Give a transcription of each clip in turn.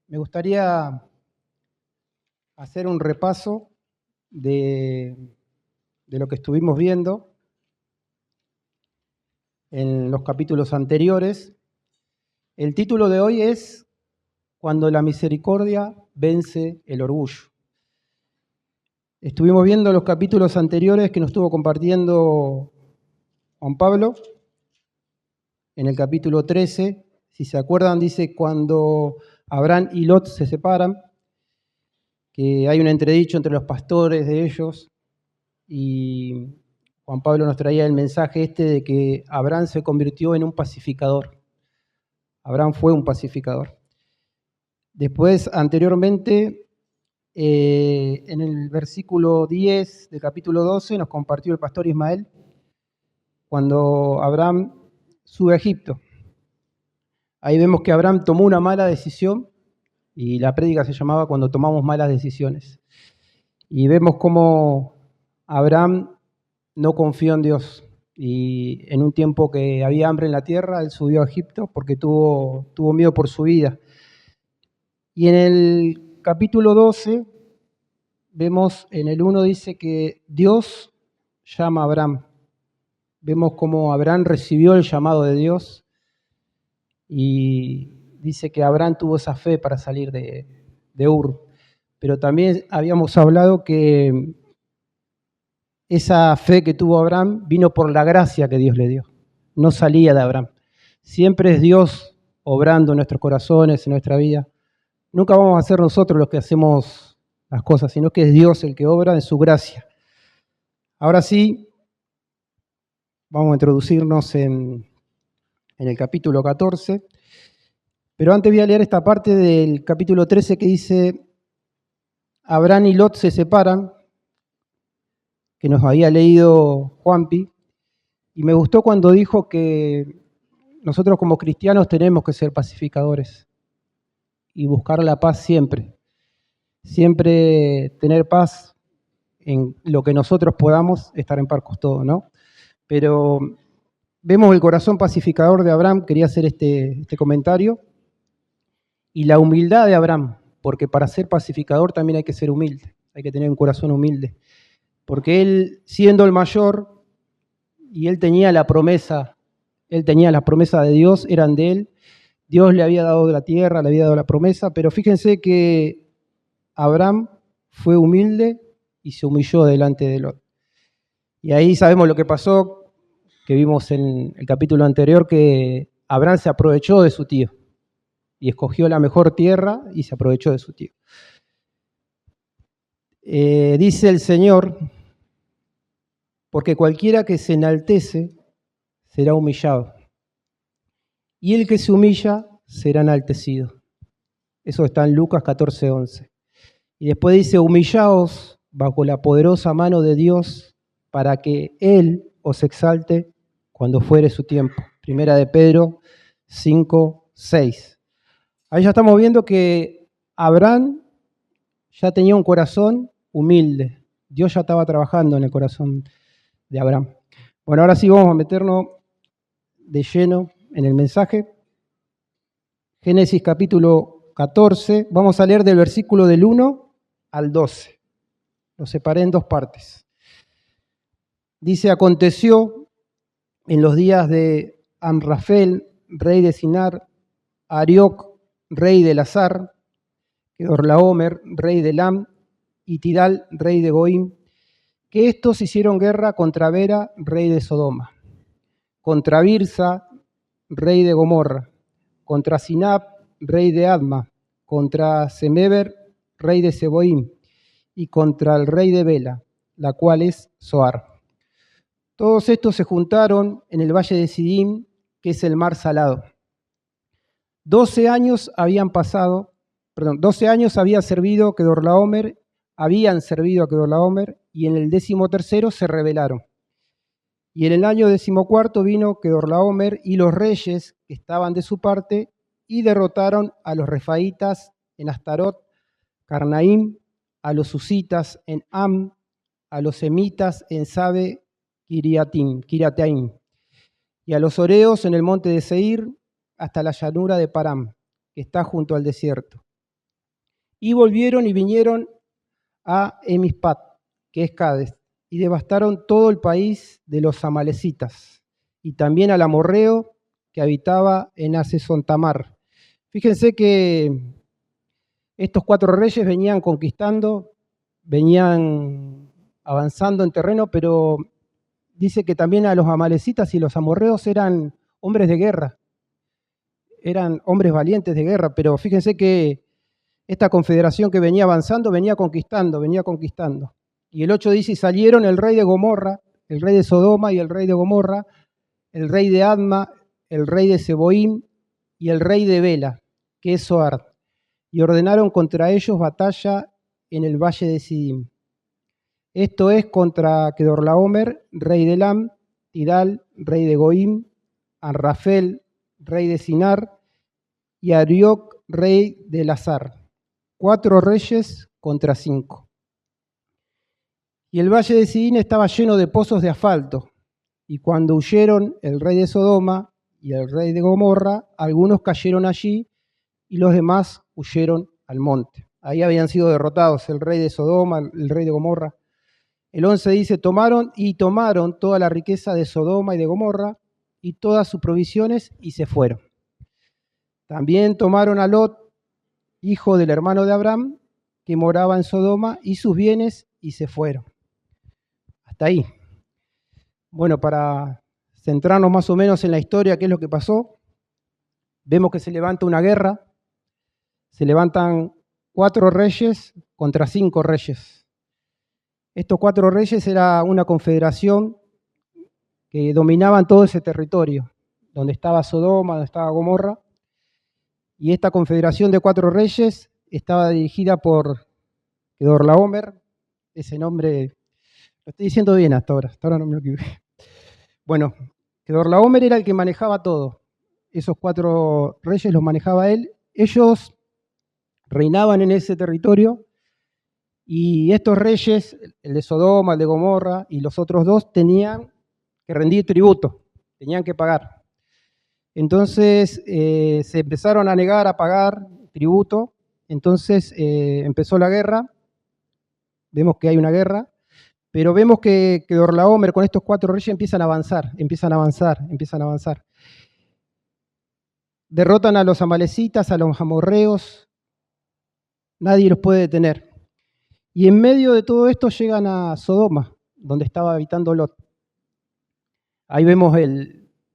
Me gustaría hacer un repaso de lo que estuvimos viendo en los capítulos anteriores. El título de hoy es Cuando la misericordia vence el orgullo. Estuvimos viendo los capítulos anteriores que nos estuvo compartiendo Juan Pablo. En el capítulo 13, si se acuerdan, dice cuando Abraham y Lot se separan, que hay un entredicho entre los pastores de ellos, y Juan Pablo nos traía el mensaje de que Abraham se convirtió en un pacificador. Abraham fue un pacificador. Después, anteriormente, en el versículo 10 del capítulo 12, nos compartió el pastor Ismael cuando Abraham sube a Egipto. Ahí vemos que Abraham tomó una mala decisión y la prédica se llamaba Cuando tomamos malas decisiones. Y vemos cómo Abraham no confió en Dios y en un tiempo que había hambre en la tierra, él subió a Egipto porque tuvo miedo por su vida. Y en el capítulo 12 vemos, en el 1 dice que Dios llama a Abraham. Vemos cómo Abraham recibió el llamado de Dios y dice que Abraham tuvo esa fe para salir de Ur. Pero también habíamos hablado que esa fe que tuvo Abraham vino por la gracia que Dios le dio. No salía de Abraham. Siempre es Dios obrando en nuestros corazones, en nuestra vida. Nunca vamos a ser nosotros los que hacemos las cosas, sino que es Dios el que obra en su gracia. Ahora sí, vamos a introducirnos en el capítulo 14. Pero antes voy a leer esta parte del capítulo 13 que dice, Abraham y Lot se separan, que nos había leído Juanpi, y me gustó cuando dijo que nosotros como cristianos tenemos que ser pacificadores y buscar la paz siempre. Siempre tener paz en lo que nosotros podamos, estar en paz con todo, ¿no? Pero vemos el corazón pacificador de Abraham, quería hacer este comentario, y la humildad de Abraham, porque para ser pacificador también hay que ser humilde, hay que tener un corazón humilde. Porque él, siendo el mayor, y él tenía la promesa de Dios, eran de él, Dios le había dado la tierra, le había dado la promesa, pero fíjense que Abraham fue humilde y se humilló delante de Lot. Y ahí sabemos lo que pasó, que vimos en el capítulo anterior, que Abraham se aprovechó de su tío y escogió la mejor tierra y se aprovechó de su tío. Dice el Señor, porque cualquiera que se enaltece será humillado, y el que se humilla será enaltecido. Eso está en Lucas 14:11. Y después dice, humillaos bajo la poderosa mano de Dios para que Él os exalte cuando fuere su tiempo. Primera de Pedro 5:6. Ahí ya estamos viendo que Abraham ya tenía un corazón humilde. Dios ya estaba trabajando en el corazón de Abraham. Bueno, ahora sí vamos a meternos de lleno en el mensaje. Génesis capítulo 14, vamos a leer del versículo del 1 al 12. Lo separé en dos partes. Dice, aconteció en los días de Amrafel, rey de Sinar, Arioc, rey de Elazar, Kedorlaomer, rey de Elam, y Tidal, rey de Goim, que estos hicieron guerra contra Bera, rey de Sodoma, contra Birsa, rey de Gomorra, contra Sinab, rey de Adma, contra Semeber, rey de Seboim, y contra el rey de Bela, la cual es Zoar. Todos estos se juntaron en el valle de Sidim, que es el mar salado. 12 años habían servido Kedorlaomer, habían servido a Kedorlaomer, y en el 13º se rebelaron. Y en el año 14 vino Kedorlaomer y los reyes que estaban de su parte y derrotaron a los refaitas en Astarot, Carnaim, a los susitas en Am, a los semitas en Sabe, Kiriataim, y a los oreos en el monte de Seir, hasta la llanura de Param, que está junto al desierto. Y volvieron y vinieron a Emispat, que es Cades, y devastaron todo el país de los amalecitas, y también al amorreo que habitaba en Hasezontamar. Fíjense que estos 4 reyes venían conquistando, venían avanzando en terreno, pero dice que también a los amalecitas y los amorreos eran hombres de guerra, eran hombres valientes de guerra, pero fíjense que esta confederación que venía avanzando venía conquistando. Y el 8 dice, y salieron el rey de Gomorra, el rey de Sodoma y el rey de Gomorra, el rey de Adma, el rey de Seboim y el rey de Bela, que es Zoar, y ordenaron contra ellos batalla en el valle de Sidim. Esto es contra Kedorlaomer, rey de Elam, Tidal, rey de Goim, Anrafel, rey de Sinar, y Arioc, rey de Lazar. 4 reyes contra 5. Y el valle de Sidín estaba lleno de pozos de asfalto, y cuando huyeron el rey de Sodoma y el rey de Gomorra, algunos cayeron allí y los demás huyeron al monte. Ahí habían sido derrotados el rey de Sodoma, el rey de Gomorra. El 11 dice, tomaron toda la riqueza de Sodoma y de Gomorra y todas sus provisiones y se fueron. También tomaron a Lot, hijo del hermano de Abraham, que moraba en Sodoma, y sus bienes y se fueron. Hasta ahí. Bueno, para centrarnos más o menos en la historia, qué es lo que pasó, vemos que se levanta una guerra, se levantan 4 reyes contra 5 reyes. Estos 4 reyes era una confederación que dominaban todo ese territorio, donde estaba Sodoma, donde estaba Gomorra, y esta confederación de 4 reyes estaba dirigida por Kedorlaomer, ese nombre, lo estoy diciendo bien hasta ahora no me lo equivoqué. Bueno, Kedorlaomer era el que manejaba todo, esos 4 reyes los manejaba él, ellos reinaban en ese territorio, y estos reyes, el de Sodoma, el de Gomorra y los otros 2, tenían que rendir tributo, tenían que pagar. Entonces se empezaron a negar a pagar tributo, entonces empezó la guerra, vemos que hay una guerra, pero vemos que Kedorlaomer con estos 4 reyes empiezan a avanzar. Derrotan a los amalecitas, a los amorreos, nadie los puede detener. Y en medio de todo esto llegan a Sodoma, donde estaba habitando Lot. Ahí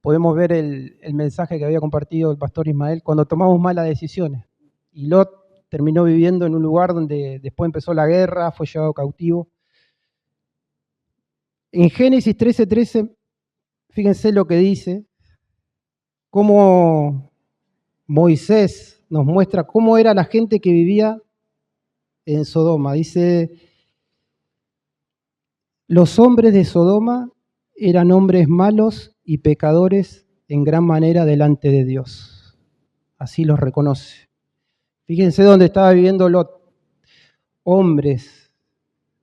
podemos ver el mensaje que había compartido el pastor Ismael, cuando tomamos malas decisiones. Y Lot terminó viviendo en un lugar donde después empezó la guerra, fue llevado cautivo. En Génesis 13:13, fíjense lo que dice, cómo Moisés nos muestra cómo era la gente que vivía en Sodoma. Dice, los hombres de Sodoma eran hombres malos y pecadores en gran manera delante de Dios. Así los reconoce. Fíjense dónde estaba viviendo Lot. Hombres,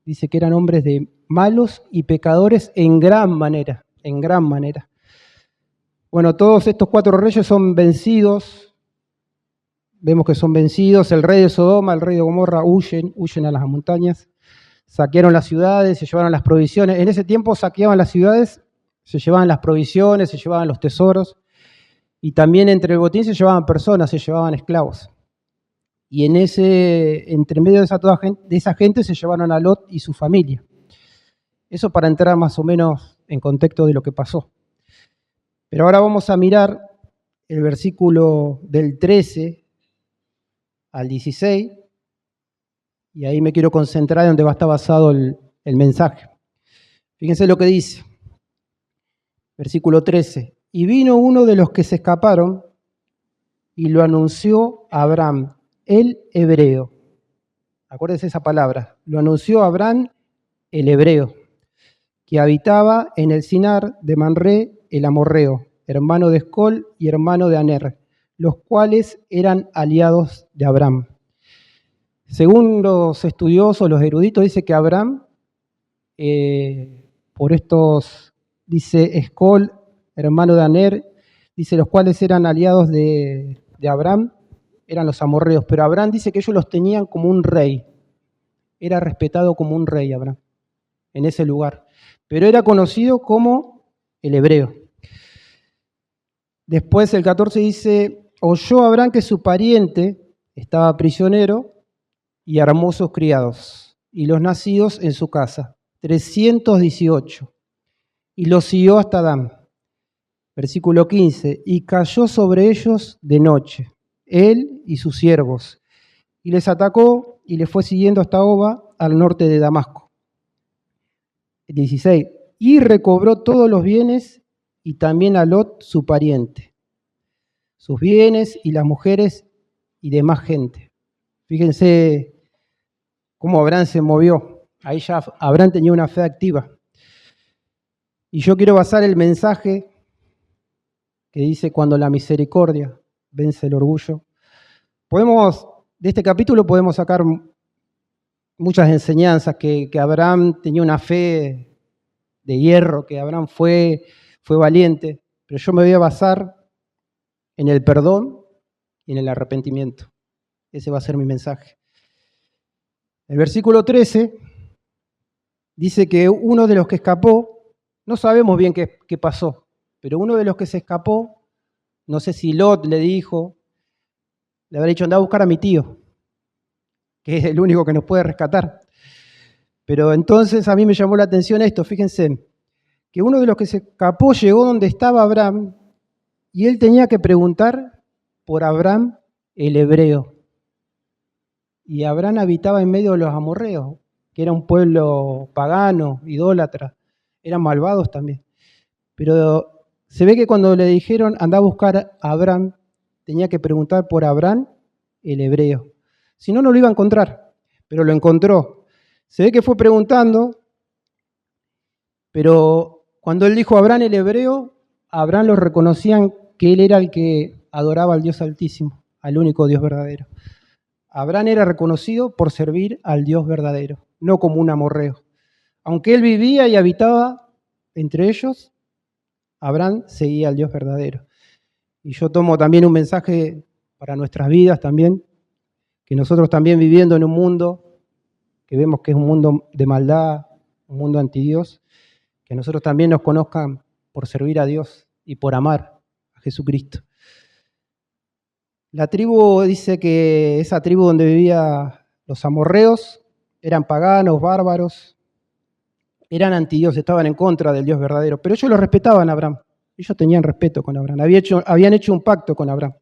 dice que eran hombres de malos y pecadores en gran manera. Bueno, todos estos 4 reyes son vencidos. Vemos que son vencidos. El rey de Sodoma, el rey de Gomorra huyen a las montañas. Saquearon las ciudades, se llevaron las provisiones. En ese tiempo saqueaban las ciudades, se llevaban las provisiones, se llevaban los tesoros. Y también entre el botín se llevaban personas, se llevaban esclavos. Y entre medio de esa gente se llevaron a Lot y su familia. Eso para entrar más o menos en contexto de lo que pasó. Pero ahora vamos a mirar el versículo del 13 al 16, y ahí me quiero concentrar en donde va a estar basado el mensaje. Fíjense lo que dice, versículo 13. Y vino uno de los que se escaparon y lo anunció a Abraham, el hebreo. Acuérdense esa palabra. Lo anunció a Abraham, el hebreo, que habitaba en el Sinar de Manré, el amorreo, hermano de Escol y hermano de Aner, los cuales eran aliados de Abraham. Según los estudiosos, los eruditos, dice que Abraham, por estos, dice Escol, hermano de Aner, dice los cuales eran aliados de Abraham, eran los amorreos, pero Abraham dice que ellos los tenían como un rey. Era respetado como un rey Abraham en ese lugar, pero era conocido como el hebreo. Después el 14 dice, oyó Abraham que su pariente estaba prisionero y armó sus criados y los nacidos en su casa, 318, y los siguió hasta Dan. Versículo 15, y cayó sobre ellos de noche, él y sus siervos, y les atacó y les fue siguiendo hasta Oba, al norte de Damasco. 16, y recobró todos los bienes y también a Lot su pariente, sus bienes y las mujeres y demás gente. Fíjense cómo Abraham se movió. Ahí ya Abraham tenía una fe activa. Y yo quiero basar el mensaje que dice, cuando la misericordia vence el orgullo. De este capítulo podemos sacar muchas enseñanzas, que Abraham tenía una fe de hierro, que Abraham fue valiente, pero yo me voy a basar en el perdón y en el arrepentimiento. Ese va a ser mi mensaje. El versículo 13 dice que uno de los que escapó, no sabemos bien qué pasó, pero uno de los que se escapó, no sé si Lot le habrá dicho, anda a buscar a mi tío, que es el único que nos puede rescatar. Pero entonces a mí me llamó la atención esto, fíjense, que uno de los que se escapó llegó donde estaba Abraham y él tenía que preguntar por Abraham el hebreo. Y Abraham habitaba en medio de los amorreos, que era un pueblo pagano, idólatra, eran malvados también. Pero se ve que cuando le dijeron anda a buscar a Abraham, tenía que preguntar por Abraham el hebreo. Si no, no lo iba a encontrar, pero lo encontró. Se ve que fue preguntando, pero cuando él dijo Abraham el hebreo, Abraham lo reconocían que él era el que adoraba al Dios Altísimo, al único Dios verdadero. Abraham era reconocido por servir al Dios verdadero, no como un amorreo. Aunque él vivía y habitaba entre ellos, Abraham seguía al Dios verdadero. Y yo tomo también un mensaje para nuestras vidas también, que nosotros también viviendo en un mundo que vemos que es un mundo de maldad, un mundo antidios, que nosotros también nos conozcan por servir a Dios y por amar a Jesucristo. La tribu dice que esa tribu donde vivían los amorreos eran paganos, bárbaros, eran antidios, estaban en contra del Dios verdadero, pero ellos lo respetaban a Abraham, ellos tenían respeto con Abraham, habían hecho un pacto con Abraham.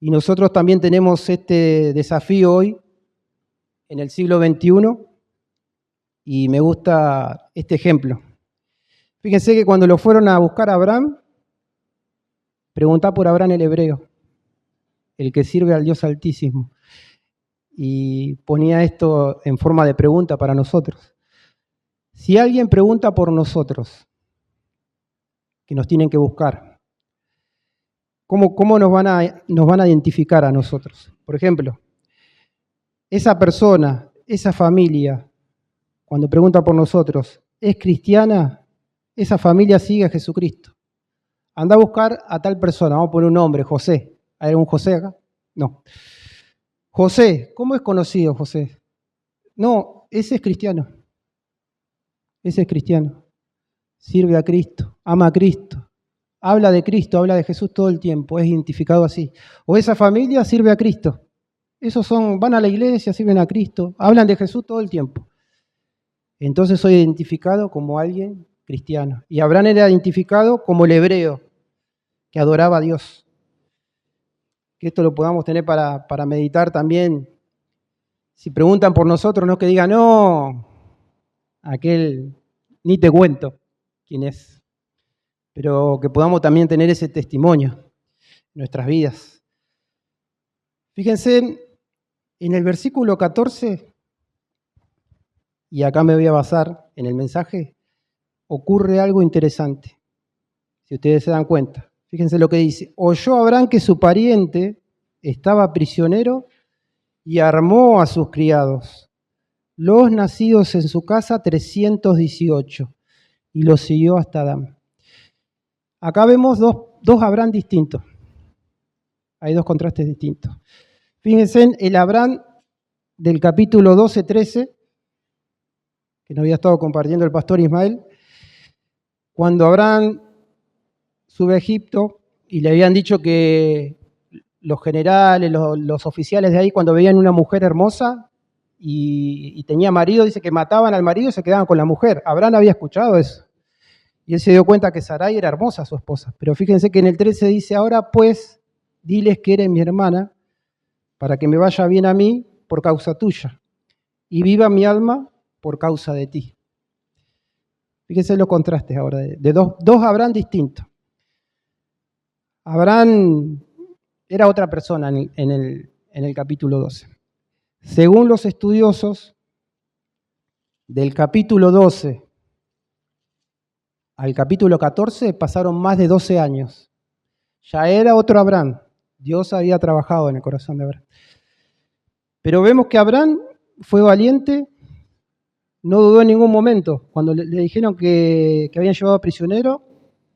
Y nosotros también tenemos este desafío hoy, en el siglo XXI, y me gusta este ejemplo. Fíjense que cuando lo fueron a buscar a Abraham, preguntá por Abraham el hebreo, el que sirve al Dios Altísimo. Y ponía esto en forma de pregunta para nosotros. Si alguien pregunta por nosotros, que nos tienen que buscar, ¿cómo nos van a identificar a nosotros? Por ejemplo, esa persona, esa familia, cuando pregunta por nosotros, ¿es cristiana? Esa familia sigue a Jesucristo. Anda a buscar a tal persona, vamos a poner un nombre, José. ¿Hay algún José acá? No. José, ¿cómo es conocido José? No, ese es cristiano. Ese es cristiano. Sirve a Cristo, ama a Cristo, habla de Cristo, habla de Jesús todo el tiempo, es identificado así. O esa familia sirve a Cristo. Esos van a la iglesia, sirven a Cristo, hablan de Jesús todo el tiempo. Entonces soy identificado como alguien cristiano. Y Abraham era identificado como el hebreo, que adoraba a Dios. Que esto lo podamos tener para meditar también. Si preguntan por nosotros, no que digan, no, aquel ni te cuento quién es. Pero que podamos también tener ese testimonio en nuestras vidas. Fíjense, en el versículo 14, y acá me voy a basar en el mensaje, ocurre algo interesante, si ustedes se dan cuenta. Fíjense lo que dice, oyó Abraham que su pariente estaba prisionero y armó a sus criados, los nacidos en su casa 318, y los siguió hasta Dan. Acá vemos dos Abraham distintos. Hay dos contrastes distintos. Fíjense en el Abraham del capítulo 12-13, que nos había estado compartiendo el pastor Ismael, cuando Abraham sube a Egipto y le habían dicho que los generales, los oficiales de ahí, cuando veían una mujer hermosa y tenía marido, dice que mataban al marido y se quedaban con la mujer. Abraham había escuchado eso. Y él se dio cuenta que Sarai era hermosa, su esposa. Pero fíjense que en el 13 dice, ahora pues, diles que eres mi hermana, para que me vaya bien a mí por causa tuya, y viva mi alma por causa de ti. Fíjense los contrastes ahora, de dos Abraham distintos. Abraham era otra persona en el capítulo 12. Según los estudiosos, del capítulo 12 al capítulo 14 pasaron más de 12 años. Ya era otro Abraham. Dios había trabajado en el corazón de Abraham. Pero vemos que Abraham fue valiente, no dudó en ningún momento. Cuando le dijeron que habían llevado prisionero,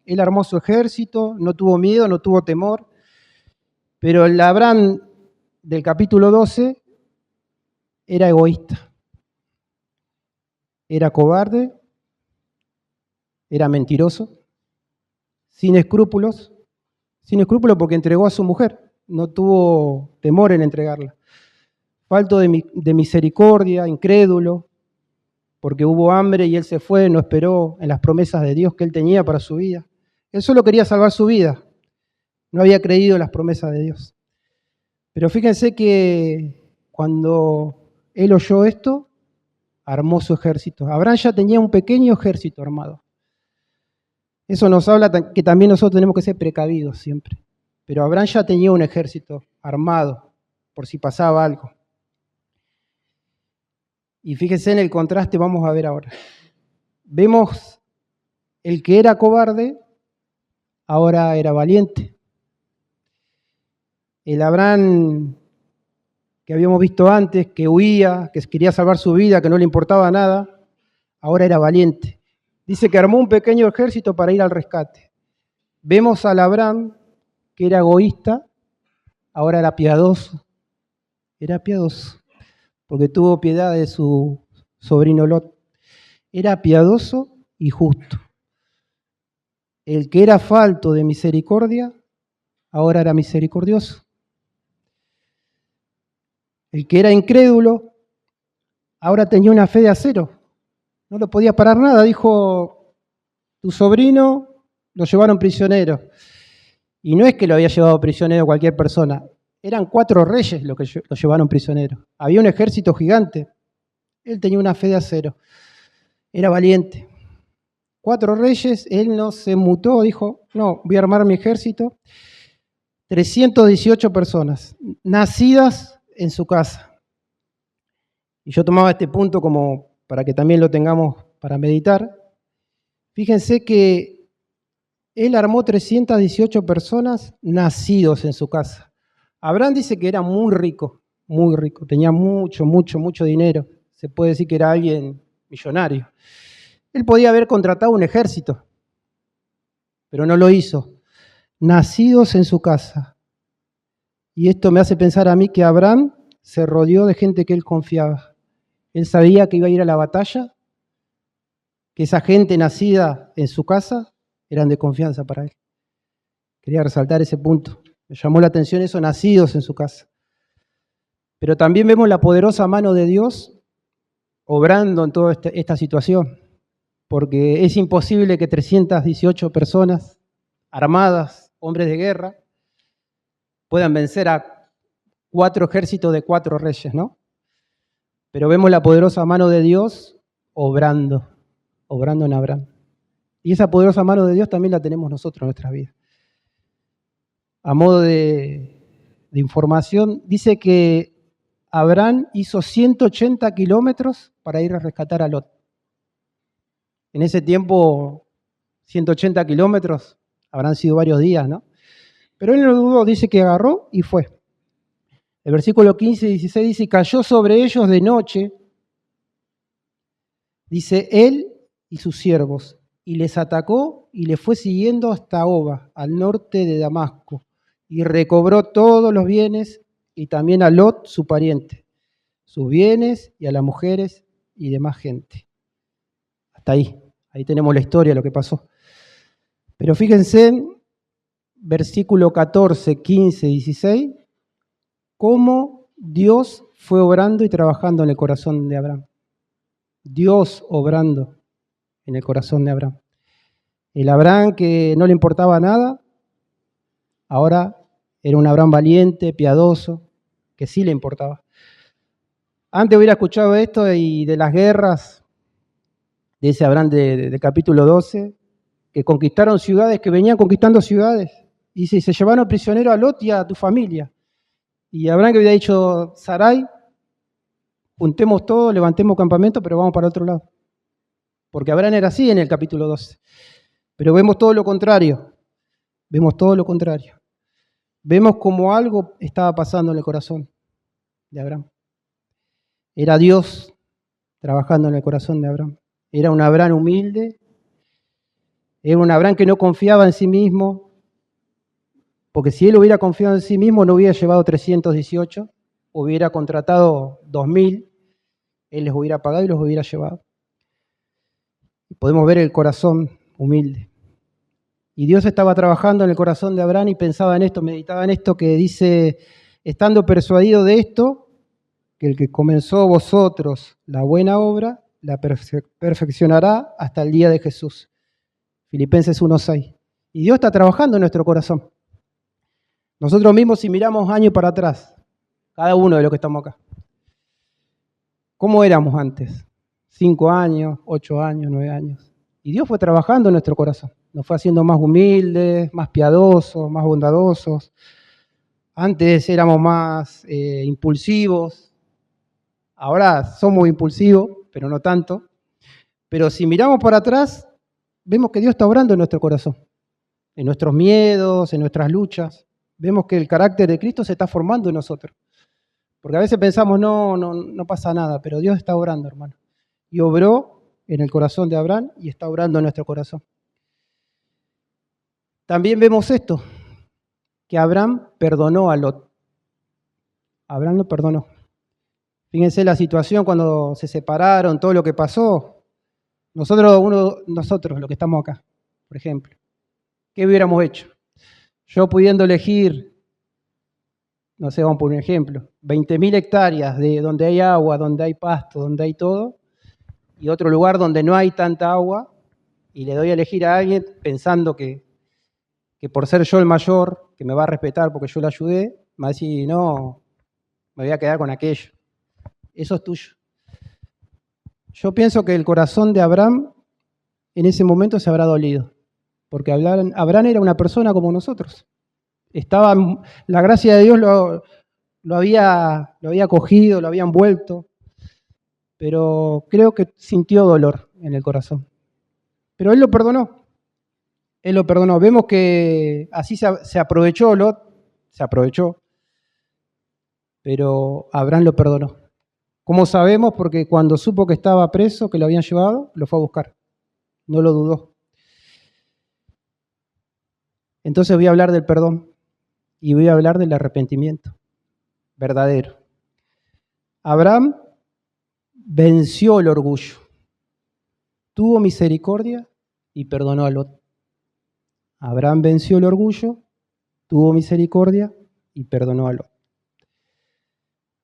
él armó su ejército, no tuvo miedo, no tuvo temor. Pero el Abraham del capítulo 12 era egoísta, era cobarde, era mentiroso, sin escrúpulos porque entregó a su mujer, no tuvo temor en entregarla. Falto de misericordia, incrédulo, porque hubo hambre y él se fue, no esperó en las promesas de Dios que él tenía para su vida. Él solo quería salvar su vida, no había creído en las promesas de Dios. Pero fíjense que cuando él oyó esto, armó su ejército. Abraham ya tenía un pequeño ejército armado. Eso nos habla que también nosotros tenemos que ser precavidos siempre. Pero Abraham ya tenía un ejército armado por si pasaba algo. Y fíjense en el contraste, vamos a ver ahora. Vemos el que era cobarde, ahora era valiente. El Abraham que habíamos visto antes, que huía, que quería salvar su vida, que no le importaba nada, ahora era valiente. Dice que armó un pequeño ejército para ir al rescate. Vemos al Abraham que era egoísta, ahora era piadoso. Era piadoso, porque tuvo piedad de su sobrino Lot. Era piadoso y justo. El que era falto de misericordia, ahora era misericordioso. El que era incrédulo, ahora tenía una fe de acero. No lo podía parar nada. Dijo, tu sobrino lo llevaron prisionero. Y no es que lo había llevado prisionero cualquier persona. Eran 4 reyes los que lo llevaron prisionero. Había un ejército gigante. Él tenía una fe de acero. Era valiente. 4 reyes, él no se mutó, dijo, no, voy a armar mi ejército. 318 personas, nacidas en su casa. Y yo tomaba este punto como para que también lo tengamos para meditar. Fíjense que él armó 318 personas nacidos en su casa. Abraham dice que era muy rico, tenía mucho dinero. Se puede decir que era alguien millonario. Él podía haber contratado un ejército, pero no lo hizo. Nacidos en su casa. Y esto me hace pensar a mí que Abraham se rodeó de gente que él confiaba. Él sabía que iba a ir a la batalla, que esa gente nacida en su casa eran de confianza para él. Quería resaltar ese punto. Me llamó la atención eso, nacidos en su casa. Pero también vemos la poderosa mano de Dios obrando en toda esta situación, porque es imposible que 318 personas armadas, hombres de guerra, puedan vencer a 4 ejércitos de 4 reyes, ¿no? Pero vemos la poderosa mano de Dios obrando en Abraham. Y esa poderosa mano de Dios también la tenemos nosotros en nuestras vidas. A modo de información, dice que Abraham hizo 180 kilómetros para ir a rescatar a Lot. En ese tiempo, 180 kilómetros habrán sido varios días, ¿no? Pero él no dudó, dice que agarró y fue. El versículo 15 y 16 dice, cayó sobre ellos de noche, dice él y sus siervos, y les atacó y les fue siguiendo hasta Oba, al norte de Damasco. y recobró todos los bienes y también a Lot, su pariente, sus bienes y a las mujeres y demás gente. Hasta ahí tenemos la historia de lo que pasó. Pero fíjense, versículo 14, 15, 16, cómo Dios fue obrando y trabajando en el corazón de Abraham. Dios obrando en el corazón de Abraham. El Abraham que no le importaba nada, ahora era un Abraham valiente, piadoso, que sí le importaba. Antes hubiera escuchado esto y de las guerras, de ese Abraham de capítulo 12, que conquistaron ciudades, que venían conquistando ciudades, y se llevaron prisionero a Lot y a tu familia. Y Abraham que había dicho, Sarai, juntemos todo, levantemos campamento, pero vamos para otro lado. Porque Abraham era así en el capítulo 12. Pero vemos todo lo contrario. Vemos todo lo contrario. Vemos como algo estaba pasando en el corazón de Abraham. Era Dios trabajando en el corazón de Abraham. Era un Abraham humilde. Era un Abraham que no confiaba en sí mismo. Porque si él hubiera confiado en sí mismo, no hubiera llevado 318. Hubiera contratado 2000. Él les hubiera pagado y los hubiera llevado. Y podemos ver el corazón humilde. Y Dios estaba trabajando en el corazón de Abraham y pensaba en esto, meditaba en esto que dice, estando persuadido de esto, que el que comenzó vosotros la buena obra, la perfeccionará hasta el día de Jesús. Filipenses 1:6. Y Dios está trabajando en nuestro corazón. Nosotros mismos, si miramos años para atrás, cada uno de los que estamos acá, ¿cómo éramos antes? 5 años, 8 años, 9 años. Y Dios fue trabajando en nuestro corazón. Nos fue haciendo más humildes, más piadosos, más bondadosos. Antes éramos más impulsivos. Ahora somos impulsivos, pero no tanto. Pero si miramos para atrás, vemos que Dios está obrando en nuestro corazón. En nuestros miedos, en nuestras luchas. Vemos que el carácter de Cristo se está formando en nosotros. Porque a veces pensamos, no pasa nada, pero Dios está obrando, hermano. Y obró en el corazón de Abraham y está obrando en nuestro corazón. También vemos esto, que Abraham perdonó a Lot. Abraham lo perdonó. Fíjense la situación cuando se separaron, todo lo que pasó. Nosotros, los que estamos acá, por ejemplo, ¿qué hubiéramos hecho? Yo pudiendo elegir, no sé, vamos por un ejemplo, 20.000 hectáreas de donde hay agua, donde hay pasto, donde hay todo, y otro lugar donde no hay tanta agua, y le doy a elegir a alguien pensando que por ser yo el mayor, que me va a respetar porque yo le ayudé, me va a decir, no, me voy a quedar con aquello. Eso es tuyo. Yo pienso que el corazón de Abraham en ese momento se habrá dolido, porque Abraham era una persona como nosotros. La gracia de Dios lo había cogido, lo había envuelto, pero creo que sintió dolor en el corazón. Pero él lo perdonó. Él lo perdonó. Vemos que así se aprovechó Lot, se aprovechó, pero Abraham lo perdonó. ¿Cómo sabemos? Porque cuando supo que estaba preso, que lo habían llevado, lo fue a buscar. No lo dudó. Entonces voy a hablar del perdón y voy a hablar del arrepentimiento verdadero. Abraham venció el orgullo, tuvo misericordia y perdonó a Lot. Abraham venció el orgullo, tuvo misericordia y perdonó a Lot.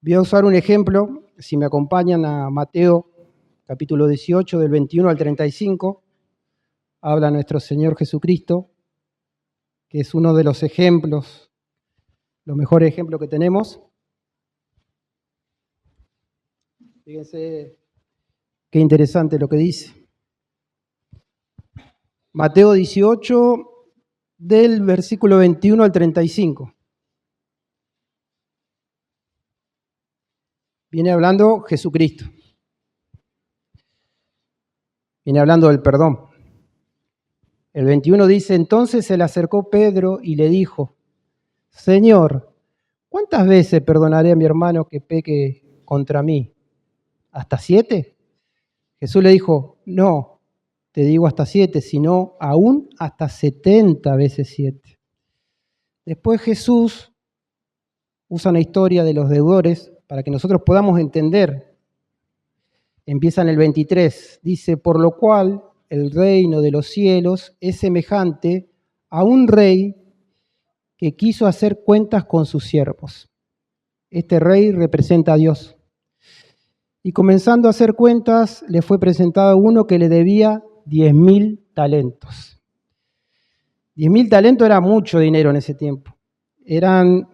Voy a usar un ejemplo, si me acompañan a Mateo, capítulo 18, del 21 al 35, habla nuestro Señor Jesucristo, que es uno de los ejemplos, los mejores ejemplos que tenemos. Fíjense qué interesante lo que dice. Mateo 18, del versículo 21 al 35. Viene hablando Jesucristo. Viene hablando del perdón. El 21 dice, entonces se le acercó Pedro y le dijo, Señor, ¿cuántas veces perdonaré a mi hermano que peque contra mí? ¿Hasta 7? Jesús le dijo, no, te digo hasta 7, sino aún hasta 70 veces 7. Después Jesús usa una historia de los deudores para que nosotros podamos entender. Empieza en el 23, dice, por lo cual el reino de los cielos es semejante a un rey que quiso hacer cuentas con sus siervos. Este rey representa a Dios. Y comenzando a hacer cuentas, le fue presentado uno que le debía 10.000 talentos. 10.000 talentos era mucho dinero en ese tiempo. Eran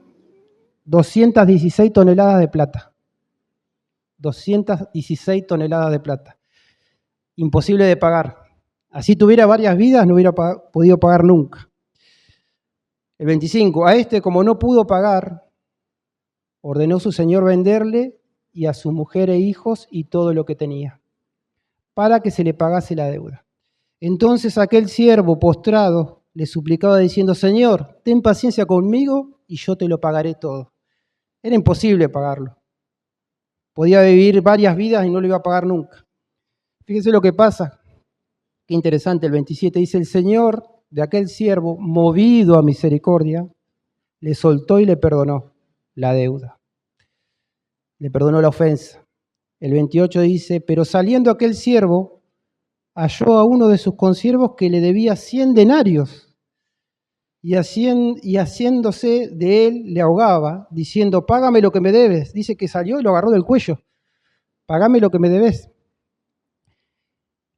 216 toneladas de plata. 216 toneladas de plata. Imposible de pagar. Así tuviera varias vidas, no hubiera podido pagar nunca. El 25, a este como no pudo pagar, ordenó su señor venderle y a su mujer e hijos y todo lo que tenía, para que se le pagase la deuda. Entonces aquel siervo postrado le suplicaba diciendo, Señor, ten paciencia conmigo y yo te lo pagaré todo. Era imposible pagarlo. Podía vivir varias vidas y no lo iba a pagar nunca. Fíjense lo que pasa. Qué interesante, el 27 dice, el Señor de aquel siervo, movido a misericordia, le soltó y le perdonó la deuda. Le perdonó la ofensa. El 28 dice, pero saliendo aquel siervo, halló a uno de sus consiervos que le debía 100 denarios y haciéndose de él le ahogaba, diciendo, págame lo que me debes. Dice que salió y lo agarró del cuello. Págame lo que me debes.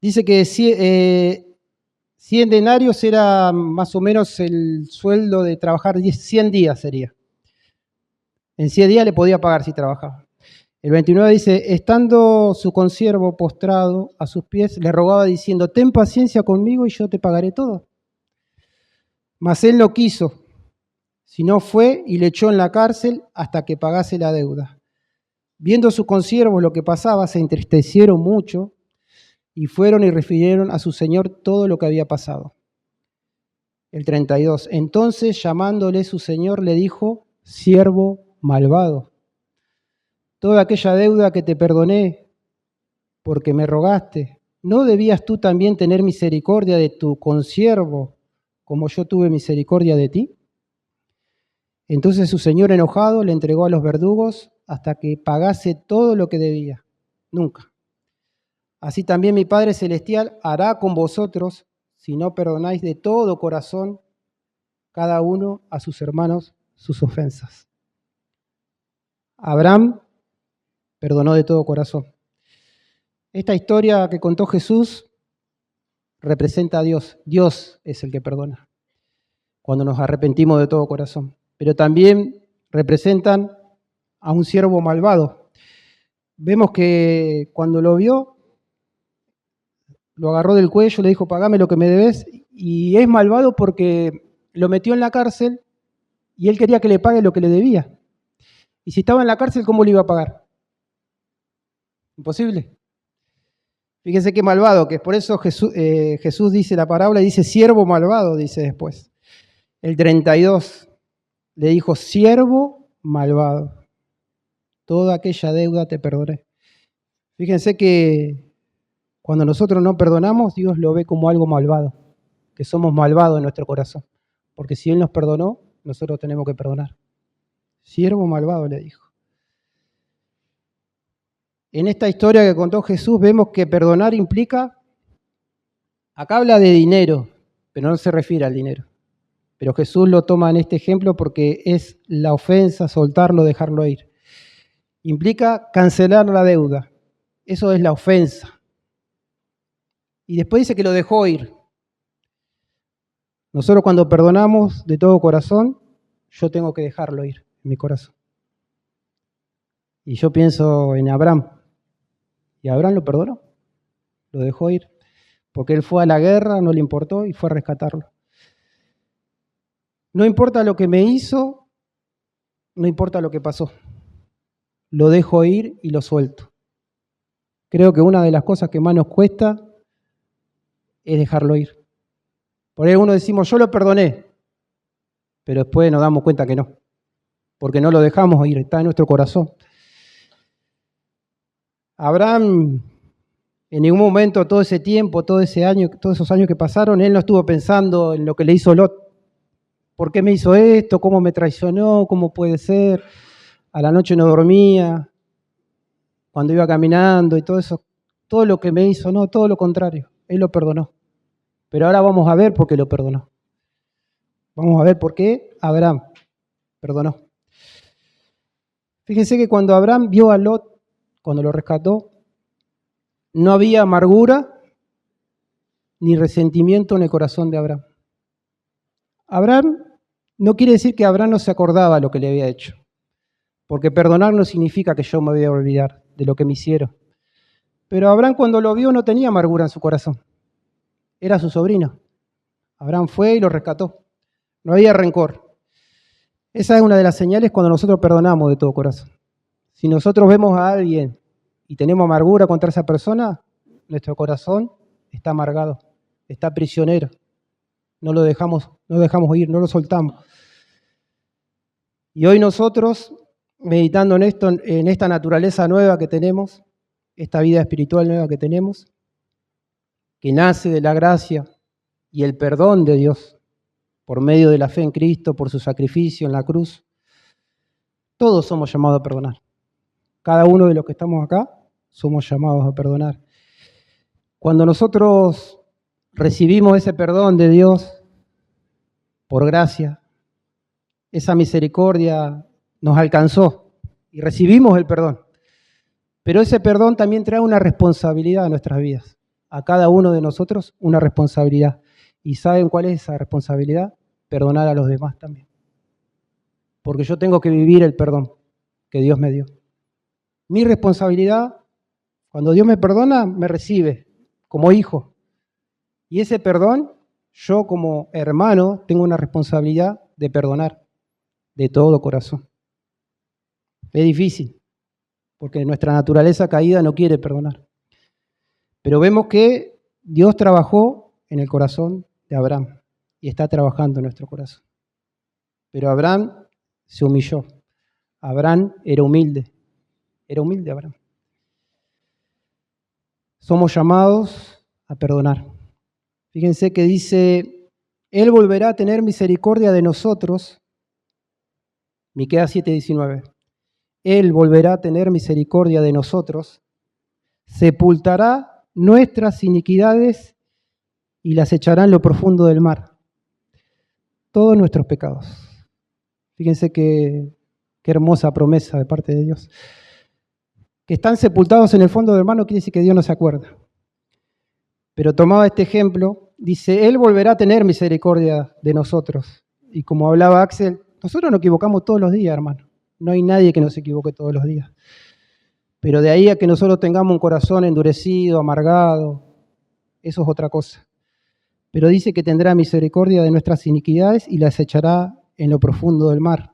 Dice que 100 denarios era más o menos el sueldo de trabajar 100 días sería. En 100 días le podía pagar si trabajaba. El 29 dice, estando su consiervo postrado a sus pies, le rogaba diciendo, ten paciencia conmigo y yo te pagaré todo. Mas él no quiso, sino fue y le echó en la cárcel hasta que pagase la deuda. Viendo sus consiervos lo que pasaba, se entristecieron mucho y fueron y refirieron a su señor todo lo que había pasado. El 32, entonces llamándole su señor le dijo, siervo malvado, toda aquella deuda que te perdoné porque me rogaste, ¿no debías tú también tener misericordia de tu consiervo como yo tuve misericordia de ti? Entonces su señor enojado le entregó a los verdugos hasta que pagase todo lo que debía. Nunca. Así también mi Padre Celestial hará con vosotros si no perdonáis de todo corazón cada uno a sus hermanos sus ofensas. Abraham perdonó de todo corazón. Esta historia que contó Jesús representa a Dios. Dios es el que perdona cuando nos arrepentimos de todo corazón. Pero también representan a un siervo malvado. Vemos que cuando lo vio, lo agarró del cuello, le dijo, pagame lo que me debes, y es malvado porque lo metió en la cárcel y él quería que le pague lo que le debía. Y si estaba en la cárcel, ¿cómo le iba a pagar? Imposible. Fíjense qué malvado, que es por eso Jesús dice la parábola, dice siervo malvado, dice después. El 32 le dijo, siervo malvado, toda aquella deuda te perdoné. Fíjense que cuando nosotros no perdonamos, Dios lo ve como algo malvado, que somos malvados en nuestro corazón. Porque si Él nos perdonó, nosotros tenemos que perdonar. Siervo malvado, le dijo. En esta historia que contó Jesús vemos que perdonar implica, acá habla de dinero, pero no se refiere al dinero. Pero Jesús lo toma en este ejemplo porque es la ofensa, soltarlo, dejarlo ir. Implica cancelar la deuda. Eso es la ofensa. Y después dice que lo dejó ir. Nosotros cuando perdonamos de todo corazón, yo tengo que dejarlo ir en mi corazón. Y yo pienso en Abraham. Y Abraham lo perdonó, lo dejó ir. Porque él fue a la guerra, no le importó y fue a rescatarlo. No importa lo que me hizo, no importa lo que pasó. Lo dejo ir y lo suelto. Creo que una de las cosas que más nos cuesta es dejarlo ir. Por ahí uno decimos, yo lo perdoné, pero después nos damos cuenta que no, porque no lo dejamos ir, está en nuestro corazón. Abraham, en ningún momento, todo ese tiempo, todo ese año, todos esos años que pasaron, él no estuvo pensando en lo que le hizo Lot. ¿por qué me hizo esto? ¿Cómo me traicionó? ¿Cómo puede ser? A la noche no dormía, cuando iba caminando y todo eso. Todo lo que me hizo, no, todo lo contrario. Él lo perdonó. Pero ahora vamos a ver por qué lo perdonó. Vamos a ver por qué Abraham perdonó. Fíjense que cuando Abraham vio a Lot, cuando lo rescató, no había amargura ni resentimiento en el corazón de Abraham. Abraham no quiere decir que Abraham no se acordaba lo que le había hecho, porque perdonar no significa que yo me voy a olvidar de lo que me hicieron. Pero Abraham cuando lo vio no tenía amargura en su corazón, era su sobrino. Abraham fue y lo rescató, no había rencor. Esa es una de las señales cuando nosotros perdonamos de todo corazón. Si nosotros vemos a alguien y tenemos amargura contra esa persona, nuestro corazón está amargado, está prisionero. No lo dejamos ir, no lo soltamos. Y hoy nosotros, meditando en esto, en esta naturaleza nueva que tenemos, esta vida espiritual nueva que tenemos, que nace de la gracia y el perdón de Dios, por medio de la fe en Cristo, por su sacrificio en la cruz, todos somos llamados a perdonar. Cada uno de los que estamos acá somos llamados a perdonar. Cuando nosotros recibimos ese perdón de Dios por gracia, esa misericordia nos alcanzó y recibimos el perdón. Pero ese perdón también trae una responsabilidad a nuestras vidas. A cada uno de nosotros una responsabilidad. ¿Y saben cuál es esa responsabilidad? Perdonar a los demás también. Porque yo tengo que vivir el perdón que Dios me dio. Mi responsabilidad, cuando Dios me perdona, me recibe como hijo. Y ese perdón, yo como hermano, tengo una responsabilidad de perdonar de todo corazón. Es difícil, porque nuestra naturaleza caída no quiere perdonar. Pero vemos que Dios trabajó en el corazón de Abraham y está trabajando en nuestro corazón. Pero Abraham se humilló. Abraham era humilde Abraham. Somos llamados a perdonar. Fíjense que dice, Él volverá a tener misericordia de nosotros. Miqueas 7:19. Él volverá a tener misericordia de nosotros, sepultará nuestras iniquidades y las echará en lo profundo del mar. Todos nuestros pecados. Fíjense qué hermosa promesa de parte de Dios. Que están sepultados en el fondo del mar no quiere decir que Dios no se acuerda. Pero tomaba este ejemplo, dice, Él volverá a tener misericordia de nosotros. Y como hablaba Axel, nosotros nos equivocamos todos los días, hermano. No hay nadie que no se equivoque todos los días. Pero de ahí a que nosotros tengamos un corazón endurecido, amargado, eso es otra cosa. Pero dice que tendrá misericordia de nuestras iniquidades y las echará en lo profundo del mar.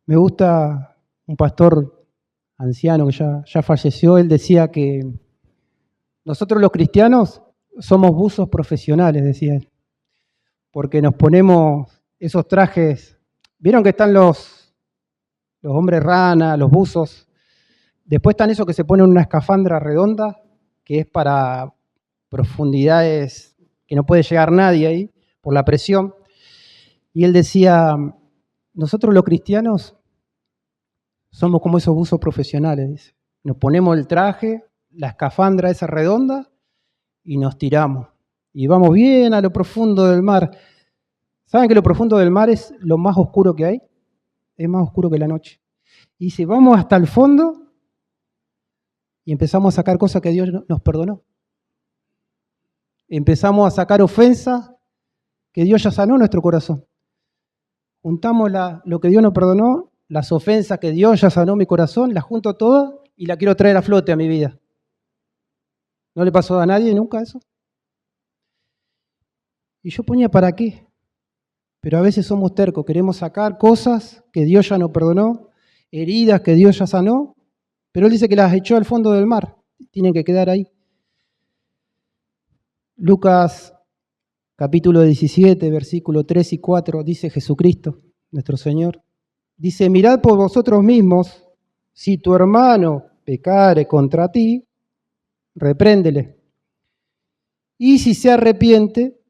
Me gusta un pastor anciano que ya falleció, él decía que nosotros los cristianos somos buzos profesionales, decía él, porque nos ponemos esos trajes, ¿vieron que están los hombres rana, los buzos? Después están esos que se ponen una escafandra redonda, que es para profundidades que no puede llegar nadie ahí, por la presión. Y él decía, nosotros los cristianos somos como esos buzos profesionales, dice. Nos ponemos el traje, la escafandra esa redonda, y nos tiramos. Y vamos bien a lo profundo del mar. ¿Saben que lo profundo del mar es lo más oscuro que hay? Es más oscuro que la noche. Y si vamos hasta el fondo y empezamos a sacar cosas que Dios nos perdonó. Empezamos a sacar ofensas que Dios ya sanó en nuestro corazón. Juntamos lo que Dios nos perdonó, las ofensas que Dios ya sanó en mi corazón, las junto todas y las quiero traer a flote a mi vida. ¿No le pasó a nadie nunca eso? Y yo ponía, ¿para qué? Pero a veces somos tercos, queremos sacar cosas que Dios ya nos perdonó, heridas que Dios ya sanó, pero Él dice que las echó al fondo del mar, tienen que quedar ahí. Lucas capítulo 17, versículo 3 y 4, dice Jesucristo, nuestro Señor, dice, mirad por vosotros mismos, si tu hermano pecare contra ti, repréndele. Y si se arrepiente,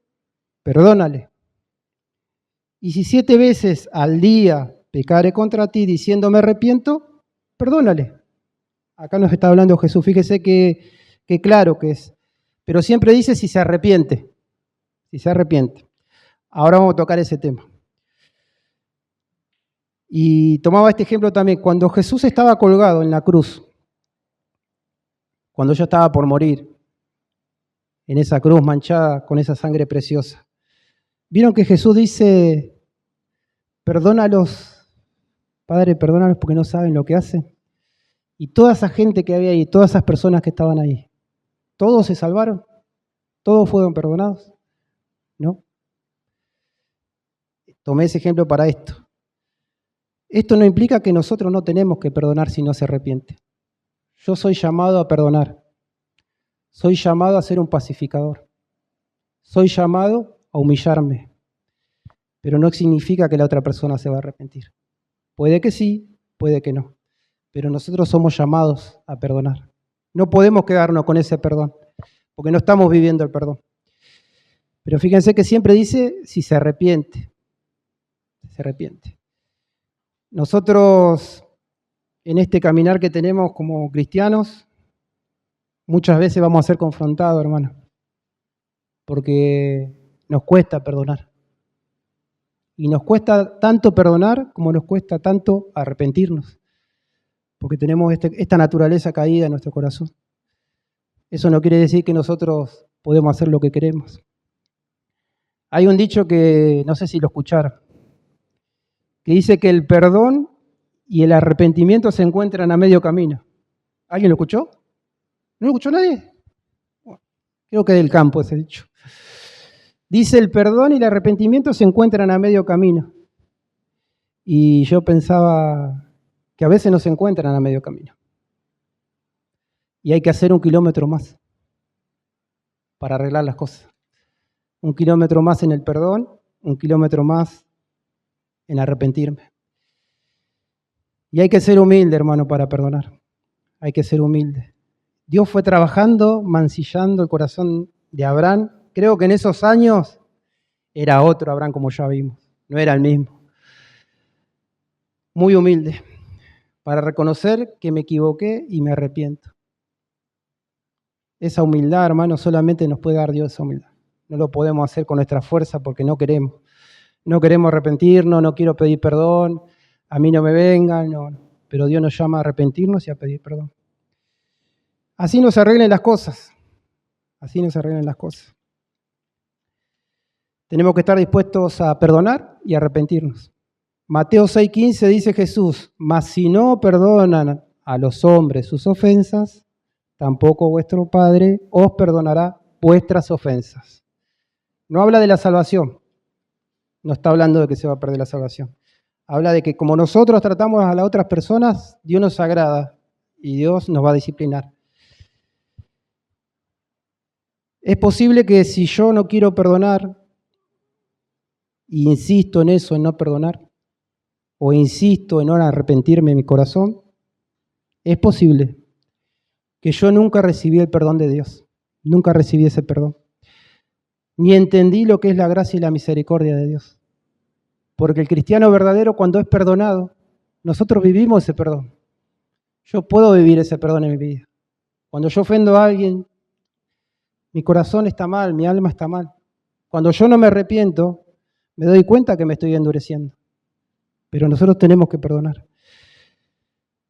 perdónale. Y si 7 veces al día pecare contra ti diciendo me arrepiento, perdónale. Acá nos está hablando Jesús, fíjese que claro que es. Pero siempre dice si se arrepiente. Si se arrepiente. Ahora vamos a tocar ese tema. Y tomaba este ejemplo también. Cuando Jesús estaba colgado en la cruz, cuando ya estaba por morir, en esa cruz manchada con esa sangre preciosa, vieron que Jesús dice, perdónalos, Padre, perdónalos porque no saben lo que hacen. Y toda esa gente que había ahí, todas esas personas que estaban ahí, ¿todos se salvaron? ¿Todos fueron perdonados? ¿No? Tomé ese ejemplo para esto. Esto no implica que nosotros no tenemos que perdonar si no se arrepiente. Yo soy llamado a perdonar. Soy llamado a ser un pacificador. Soy llamado a humillarme. Pero no significa que la otra persona se va a arrepentir. Puede que sí, puede que no. Pero nosotros somos llamados a perdonar. No podemos quedarnos con ese perdón, porque no estamos viviendo el perdón. Pero fíjense que siempre dice si se arrepiente. Se arrepiente. Nosotros, en este caminar que tenemos como cristianos, muchas veces vamos a ser confrontados, hermano, porque nos cuesta perdonar. Y nos cuesta tanto perdonar como nos cuesta tanto arrepentirnos, porque tenemos esta naturaleza caída en nuestro corazón. Eso no quiere decir que nosotros podemos hacer lo que queremos. Hay un dicho que, no sé si lo escucharon, que dice que el perdón y el arrepentimiento se encuentran a medio camino. ¿Alguien lo escuchó? ¿No lo escuchó nadie? Bueno, creo que es del campo ese dicho. Dice el perdón y el arrepentimiento se encuentran a medio camino. Y yo pensaba que a veces no se encuentran a medio camino. Y hay que hacer 1 kilómetro más para arreglar las cosas. 1 kilómetro más en el perdón, 1 kilómetro más en arrepentirme. Y hay que ser humilde, hermano, para perdonar. Hay que ser humilde. Dios fue trabajando, mancillando el corazón de Abraham. Creo que en esos años era otro Abraham, como ya vimos. No era el mismo. Muy humilde, para reconocer que me equivoqué y me arrepiento. Esa humildad, hermano, solamente nos puede dar Dios esa humildad. No lo podemos hacer con nuestra fuerza porque no queremos. No queremos arrepentirnos, no quiero pedir perdón, a mí no me vengan, no. Pero Dios nos llama a arrepentirnos y a pedir perdón. Así nos arreglen las cosas. Así nos arreglen las cosas. Tenemos que estar dispuestos a perdonar y a arrepentirnos. Mateo 6:15 dice Jesús, mas si no perdonan a los hombres sus ofensas, tampoco vuestro Padre os perdonará vuestras ofensas. No habla de la salvación. No está hablando de que se va a perder la salvación. Habla de que como nosotros tratamos a las otras personas, Dios nos agrada y Dios nos va a disciplinar. Es posible que si yo no quiero perdonar, e insisto en eso, en no perdonar, o insisto en no arrepentirme en mi corazón, es posible que yo nunca recibí el perdón de Dios. Nunca recibí ese perdón. Ni entendí lo que es la gracia y la misericordia de Dios. Porque el cristiano verdadero, cuando es perdonado, nosotros vivimos ese perdón. Yo puedo vivir ese perdón en mi vida. Cuando yo ofendo a alguien, mi corazón está mal, mi alma está mal. Cuando yo no me arrepiento, me doy cuenta que me estoy endureciendo. Pero nosotros tenemos que perdonar.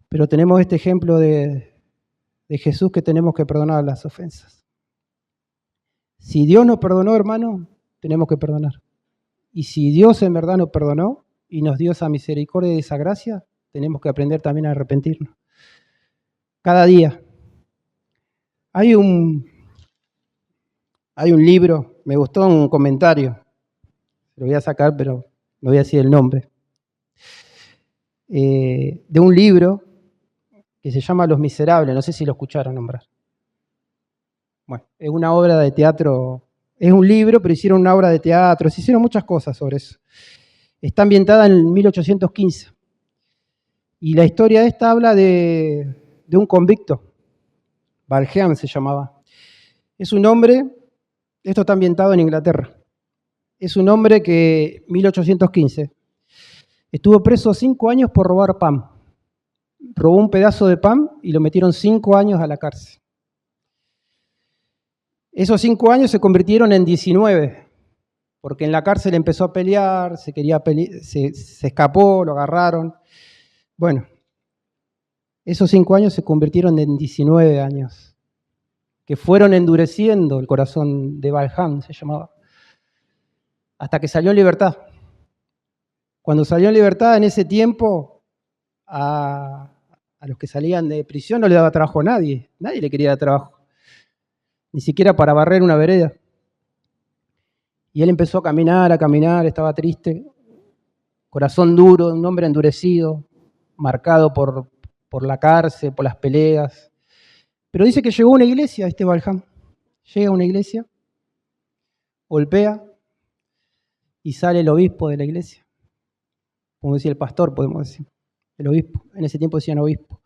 Pero tenemos este ejemplo de Jesús que tenemos que perdonar las ofensas. Si Dios nos perdonó, hermano, tenemos que perdonar. Y si Dios en verdad nos perdonó y nos dio esa misericordia y esa gracia, tenemos que aprender también a arrepentirnos. Cada día. Hay un libro, me gustó un comentario, lo voy a sacar, pero no voy a decir el nombre, de un libro que se llama Los Miserables, no sé si lo escucharon nombrar. Bueno, es una obra de teatro, es un libro, pero hicieron una obra de teatro, se hicieron muchas cosas sobre eso. Está ambientada en 1815. Y la historia esta habla de un convicto, Valjean se llamaba. Es un hombre, esto está ambientado en Inglaterra. es un hombre que, 1815, estuvo preso 5 años por robar pan. Robó un pedazo de pan y lo metieron 5 años a la cárcel. Esos 5 años se convirtieron en 19, porque en la cárcel empezó a pelear, se escapó, lo agarraron. Bueno, esos 5 años se convirtieron en 19 años, que fueron endureciendo el corazón de Valjean, se llamaba, hasta que salió en libertad. Cuando salió en libertad, en ese tiempo, a los que salían de prisión no le daba trabajo a nadie. Nadie le quería dar trabajo, ni siquiera para barrer una vereda. Y él empezó a caminar, estaba triste, corazón duro, un hombre endurecido, marcado por la cárcel, por las peleas. Pero dice que llegó a una iglesia, este Valjean. Llega a una iglesia, golpea y sale el obispo de la iglesia. Como decía el pastor, podemos decir. El obispo. En ese tiempo decían obispo.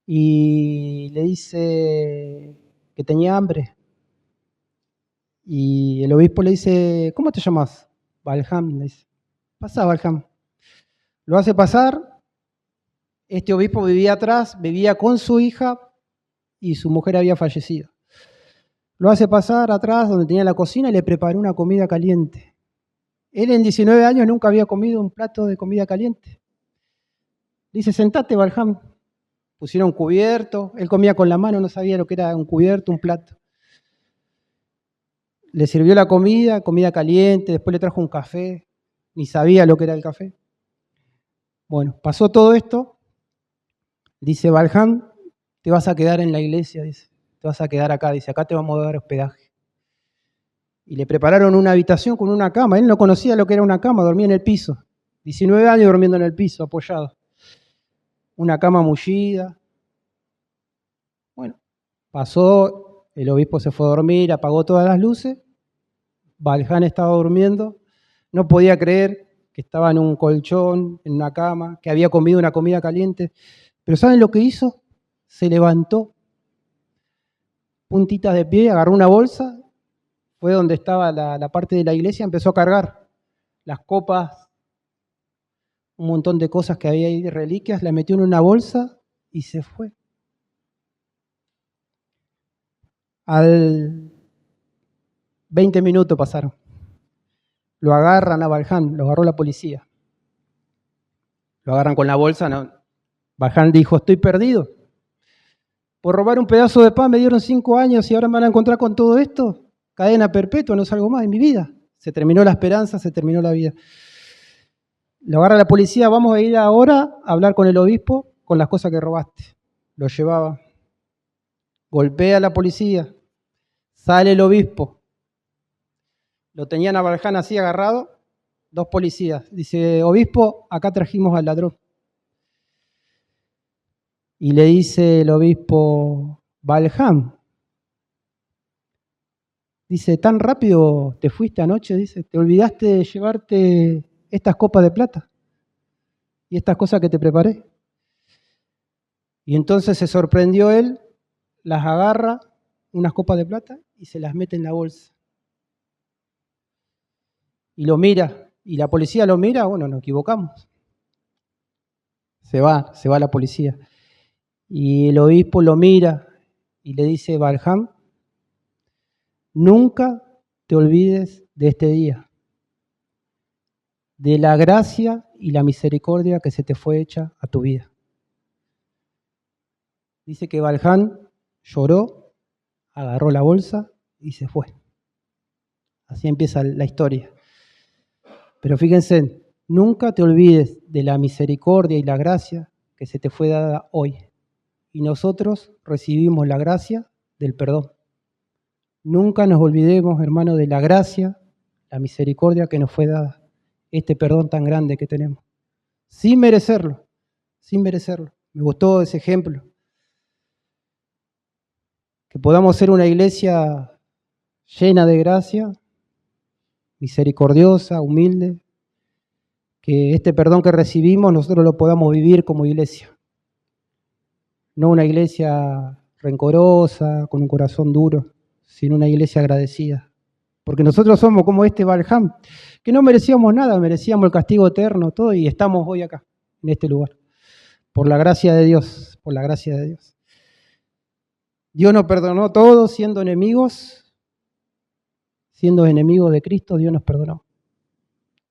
Y le dice que tenía hambre. Y el obispo le dice, ¿cómo te llamas? Valjean, le dice. Pasá, Valjean. Lo hace pasar. Este obispo vivía atrás, vivía con su hija y su mujer había fallecido. Lo hace pasar atrás donde tenía la cocina y le preparó una comida caliente. Él en 19 años nunca había comido un plato de comida caliente. Dice, sentate, Valjean. Pusieron cubierto, él comía con la mano, no sabía lo que era un cubierto, un plato. Le sirvió la comida caliente, después le trajo un café, ni sabía lo que era el café. Bueno, pasó todo esto. Dice, Valjean, te vas a quedar en la iglesia, dice. Te vas a quedar acá, dice, acá te vamos a dar hospedaje. Y le prepararon una habitación con una cama. Él no conocía lo que era una cama, dormía en el piso. 19 años durmiendo en el piso, apoyado. Una cama mullida. Bueno, pasó, el obispo se fue a dormir, apagó todas las luces. Valjean estaba durmiendo. No podía creer que estaba en un colchón, en una cama, que había comido una comida caliente. Pero ¿saben lo que hizo? Se levantó, puntitas de pie, agarró una bolsa, fue donde estaba la parte de la iglesia, empezó a cargar las copas, un montón de cosas que había ahí de reliquias, la metió en una bolsa y se fue. Al 20 minutos pasaron. Lo agarran a Valjean, lo agarró la policía. Lo agarran con la bolsa, no. Valjean dijo, estoy perdido. Por robar un pedazo de pan me dieron 5 años y ahora me van a encontrar con todo esto. Cadena perpetua, no salgo más de mi vida. Se terminó la esperanza, se terminó la vida. Lo agarra la policía, vamos a ir ahora a hablar con el obispo con las cosas que robaste. Lo llevaba. Golpea a la policía. Sale el obispo. Lo tenían a Valjean así agarrado, 2 policías. Dice, obispo, acá trajimos al ladrón. Y le dice el obispo, Valjean, dice, ¿tan rápido te fuiste anoche? Dice, ¿te olvidaste de llevarte estas copas de plata y estas cosas que te preparé? Y entonces se sorprendió él, las agarra, unas copas de plata, y se las mete en la bolsa. Y lo mira, y la policía lo mira, bueno, nos equivocamos. Se va la policía. Y el obispo lo mira y le dice, Valjean, nunca te olvides de este día, de la gracia y la misericordia que se te fue hecha a tu vida. Dice que Valjean lloró, agarró la bolsa y se fue. Así empieza la historia. Pero fíjense, nunca te olvides de la misericordia y la gracia que se te fue dada hoy. Y nosotros recibimos la gracia del perdón. Nunca nos olvidemos, hermano, de la gracia, la misericordia que nos fue dada. Este perdón tan grande que tenemos. Sin merecerlo, sin merecerlo. Me gustó ese ejemplo. Que podamos ser una iglesia llena de gracia, misericordiosa, humilde. Que este perdón que recibimos nosotros lo podamos vivir como iglesia. No una iglesia rencorosa, con un corazón duro, sino una iglesia agradecida, Porque nosotros somos como este Balham, que no merecíamos nada, merecíamos el castigo eterno, todo, y estamos hoy acá, en este lugar. Por la gracia de Dios, por la gracia de Dios. Dios nos perdonó todo siendo enemigos de Cristo, Dios nos perdonó.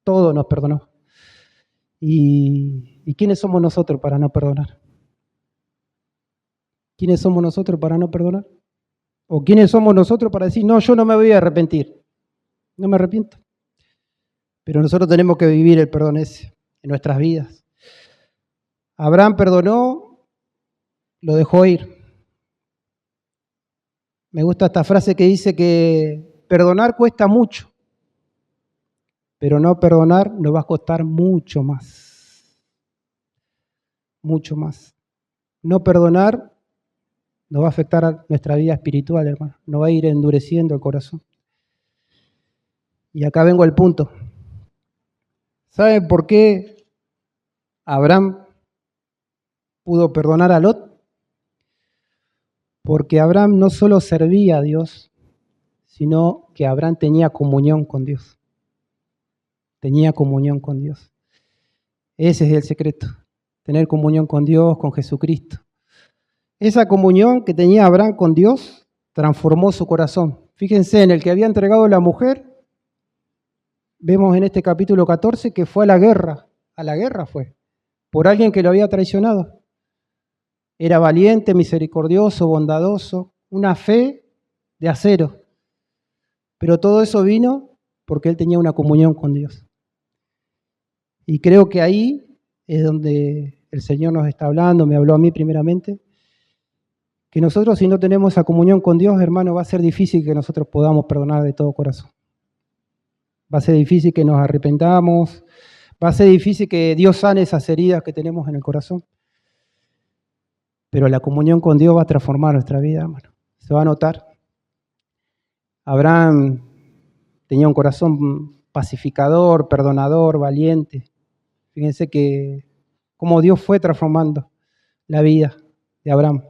Todo nos perdonó. ¿Y quiénes somos nosotros para no perdonar? ¿Quiénes somos nosotros para no perdonar? ¿O quiénes somos nosotros para decir, no, yo no me voy a arrepentir? No me arrepiento. Pero nosotros tenemos que vivir el perdón ese en nuestras vidas. Abraham perdonó, lo dejó ir. Me gusta esta frase que dice que perdonar cuesta mucho, pero no perdonar nos va a costar mucho más. Mucho más. No perdonar nos va a afectar a nuestra vida espiritual, hermano. Nos va a ir endureciendo el corazón. Y acá vengo al punto. ¿Saben por qué Abraham pudo perdonar a Lot? Porque Abraham no solo servía a Dios, sino que Abraham tenía comunión con Dios. Tenía comunión con Dios. Ese es el secreto, tener comunión con Dios, con Jesucristo. Esa comunión que tenía Abraham con Dios transformó su corazón. Fíjense, en el que había entregado la mujer, vemos en este capítulo 14 que fue a la guerra fue, por alguien que lo había traicionado. Era valiente, misericordioso, bondadoso, una fe de acero. Pero todo eso vino porque él tenía una comunión con Dios. Y creo que ahí es donde el Señor nos está hablando, me habló a mí primeramente, que nosotros si no tenemos esa comunión con Dios, hermano, va a ser difícil que nosotros podamos perdonar de todo corazón. Va a ser difícil que nos arrepentamos, va a ser difícil que Dios sane esas heridas que tenemos en el corazón. Pero la comunión con Dios va a transformar nuestra vida, hermano. Se va a notar. Abraham tenía un corazón pacificador, perdonador, valiente. Fíjense que cómo Dios fue transformando la vida de Abraham.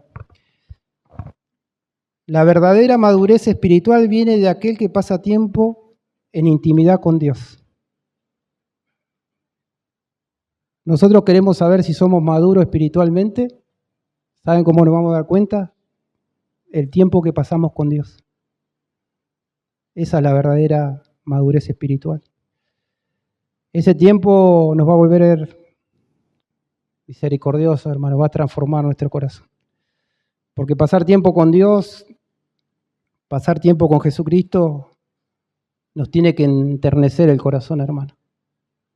La verdadera madurez espiritual viene de aquel que pasa tiempo en intimidad con Dios. Nosotros queremos saber si somos maduros espiritualmente. ¿Saben cómo nos vamos a dar cuenta? El tiempo que pasamos con Dios. Esa es la verdadera madurez espiritual. Ese tiempo nos va a volver misericordioso, hermano, va a transformar nuestro corazón. Porque pasar tiempo con Dios, pasar tiempo con Jesucristo, nos tiene que enternecer el corazón, hermano.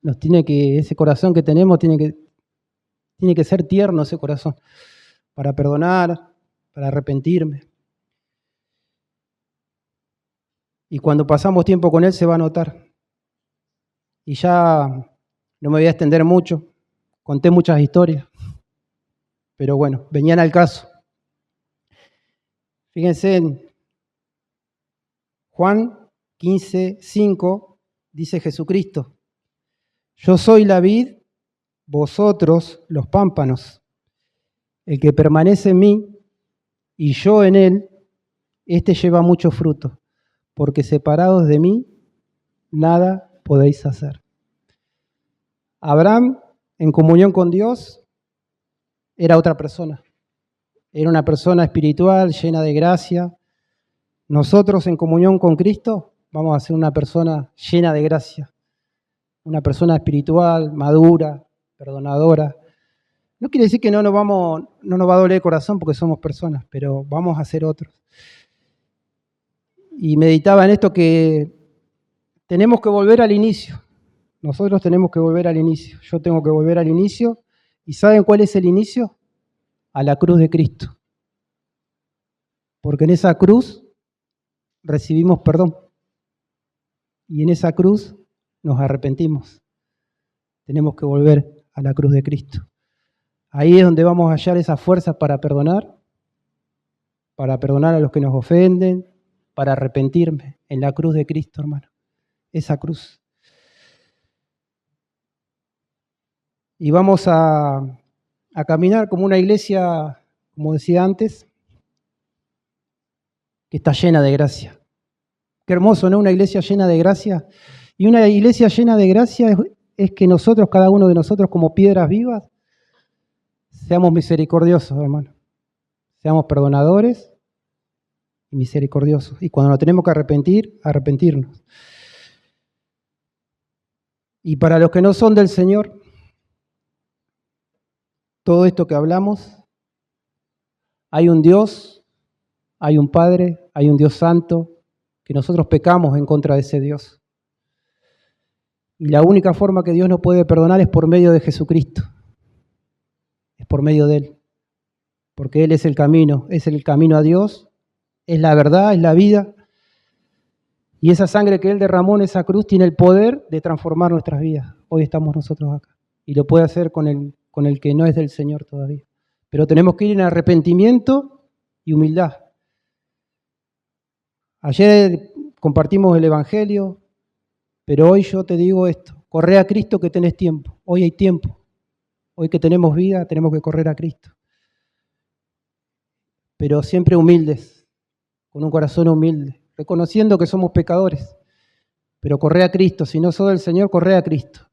Ese corazón que tenemos tiene que ser tierno, ese corazón, para perdonar, para arrepentirme. Y cuando pasamos tiempo con Él se va a notar. Y ya no me voy a extender mucho, conté muchas historias, pero bueno, venían al caso. Fíjense en Juan 15:5, dice Jesucristo: yo soy la vid, vosotros los pámpanos. El que permanece en mí y yo en él, este lleva mucho fruto, porque separados de mí, nada podéis hacer. Abraham, en comunión con Dios, era otra persona. Era una persona espiritual, llena de gracia. Nosotros, en comunión con Cristo, vamos a ser una persona llena de gracia. Una persona espiritual, madura, perdonadora. No quiere decir que no nos va a doler el corazón porque somos personas, pero vamos a ser otros. Y meditaba en esto que tenemos que volver al inicio. Nosotros tenemos que volver al inicio. Yo tengo que volver al inicio. ¿Y saben cuál es el inicio? A la cruz de Cristo. Porque en esa cruz recibimos perdón. Y en esa cruz nos arrepentimos. Tenemos que volver a la cruz de Cristo. Ahí es donde vamos a hallar esas fuerzas para perdonar a los que nos ofenden, para arrepentirme. En la cruz de Cristo, hermano. Esa cruz. Y vamos a caminar como una iglesia, como decía antes, que está llena de gracia. Qué hermoso, ¿no? Una iglesia llena de gracia. Y una iglesia llena de gracia es que nosotros, cada uno de nosotros, como piedras vivas, seamos misericordiosos, hermano. Seamos perdonadores y misericordiosos. Y cuando nos tenemos que arrepentir, arrepentirnos. Y para los que no son del Señor, todo esto que hablamos, hay un Dios, hay un Padre, hay un Dios santo, que nosotros pecamos en contra de ese Dios. Y la única forma que Dios nos puede perdonar es por medio de Jesucristo. Es por medio de Él. Porque Él es el camino a Dios, es la verdad, es la vida. Y esa sangre que Él derramó en esa cruz tiene el poder de transformar nuestras vidas. Hoy estamos nosotros acá. Y lo puede hacer con el que no es del Señor todavía. Pero tenemos que ir en arrepentimiento y humildad. Ayer compartimos el Evangelio, pero hoy yo te digo esto, corre a Cristo que tenés tiempo. Hoy hay tiempo. Hoy que tenemos vida, tenemos que correr a Cristo. Pero siempre humildes, con un corazón humilde, reconociendo que somos pecadores. Pero corre a Cristo, si no sos del Señor, corre a Cristo.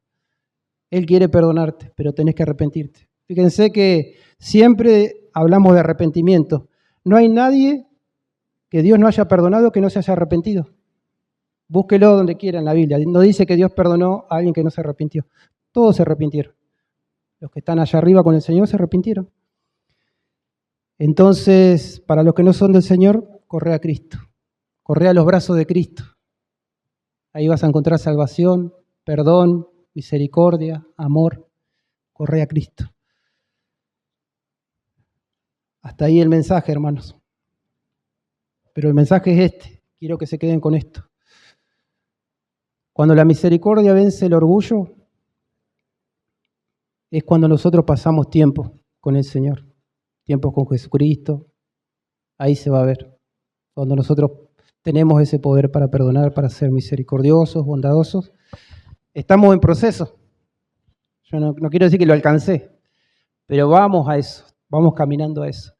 Él quiere perdonarte, pero tenés que arrepentirte. Fíjense que siempre hablamos de arrepentimiento. No hay nadie que Dios no haya perdonado que no se haya arrepentido. Búsquelo donde quiera en la Biblia. No dice que Dios perdonó a alguien que no se arrepintió. Todos se arrepintieron. Los que están allá arriba con el Señor se arrepintieron. Entonces, para los que no son del Señor, corre a Cristo. Corre a los brazos de Cristo. Ahí vas a encontrar salvación, perdón, misericordia, amor. Corre a Cristo. Hasta ahí el mensaje, hermanos. Pero el mensaje es este. Quiero que se queden con esto. Cuando la misericordia vence el orgullo, es cuando nosotros pasamos tiempo con el Señor. Tiempo con Jesucristo. Ahí se va a ver. Cuando nosotros tenemos ese poder para perdonar, para ser misericordiosos, bondadosos. Estamos en proceso. Yo no quiero decir que lo alcancé, pero vamos a eso. Vamos caminando a eso.